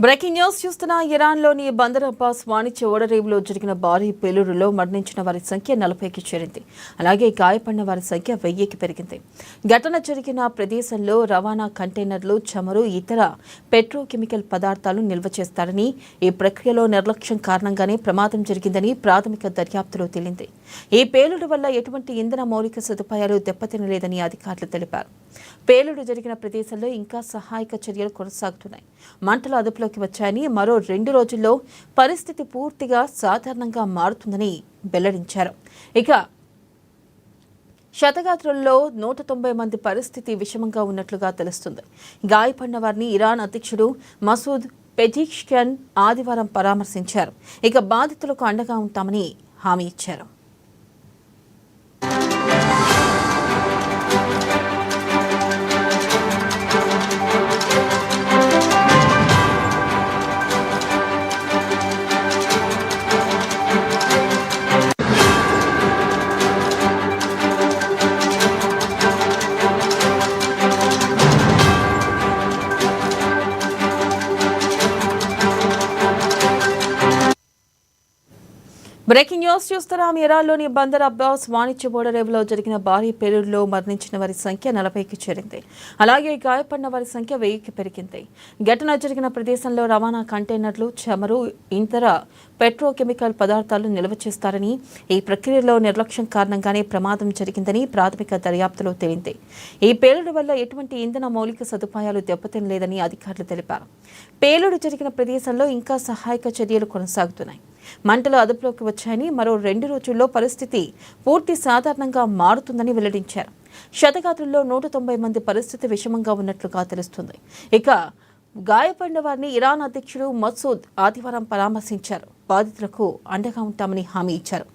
Breaking news చూస్తున్న ఇరాన్లోని బందర్ అబ్బాస్ వాణిజ్య ఓడరేవులో జరిగిన భారీ పేలుడులో మరణించిన వారి సంఖ్య 40కి చేరింది. అలాగే గాయపడిన వారి సంఖ్య 1000కి పెరిగింది. ఘటన జరిగిన ప్రదేశంలో రవాణా కంటైనర్లు, చమురు, ఇతర పెట్రోకెమికల్ పదార్థాలు నిల్వ చేస్తారని, ఈ ప్రక్రియలో నిర్లక్ష్యం కారణంగానే ప్రమాదం జరిగిందని ప్రాథమిక దర్యాప్తులో తేలింది. ఈ పేలుడు వల్ల ఎటువంటి ఇంధన మౌలిక సదుపాయాలు దెబ్బతినలేదని అధికారులు తెలిపారు. పేలుడు జరిగిన ప్రదేశంలో ఇంకా సహాయక చర్యలు కొనసాగుతున్నాయి. మంటలు అదుపులోకి వచ్చాయని, మరో 2 రోజుల్లో పరిస్థితి పూర్తిగా సాధారణంగా మారుతుందని వెల్లడించారు. ఇక క్షతగాత్రుల్లో 190 మంది పరిస్థితి విషమంగా ఉన్నట్లుగా తెలుస్తుంది. గాయపడిన వారిని ఇరాన్ అధ్యక్షుడు మసూద్ పెజిష్కియాన్ ఆదివారం పరామర్శించారు. ఇక బాధితులకు అండగా ఉంటామని హామీ ఇచ్చారు. బ్రేకింగ్ న్యూస్ చూస్తున్నాం. ఇరాన్లోని బందర్ అబ్బాస్ వాణిజ్య ఓడరేవులో జరిగిన భారీ పేలుడులో మరణించిన వారి సంఖ్య 40కి చేరింది. అలాగే గాయపడిన వారి సంఖ్య 1000కి పెరిగింది. ఘటన జరిగిన ప్రదేశంలో రవాణా కంటైనర్లు, చమురు, ఇతర పెట్రోకెమికల్ పదార్థాలు నిల్వ చేస్తారని, ఈ ప్రక్రియలో నిర్లక్ష్యం కారణంగానే ప్రమాదం జరిగిందని ప్రాథమిక దర్యాప్తులో తేలింది. ఈ పేలుడు వల్ల ఎటువంటి ఇంధన మౌలిక సదుపాయాలు దెబ్బతినలేదని అధికారులు తెలిపారు. పేలుడు జరిగిన ప్రదేశంలో ఇంకా సహాయక చర్యలు కొనసాగుతున్నాయి. మంటలు అదుపులోకి వచ్చాయని, మరో 2 రోజుల్లో పరిస్థితి పూర్తి సాధారణంగా మారుతుందని వెల్లడించారు. క్షతగాత్రుల్లో 190 మంది పరిస్థితి విషమంగా ఉన్నట్లుగా తెలుస్తుంది. ఇక గాయపడిన వారిని ఇరాన్ అధ్యక్షుడు మసూద్ ఆదివారం పరామర్శించారు. బాధితులకు అండగా ఉంటామని హామీ ఇచ్చారు.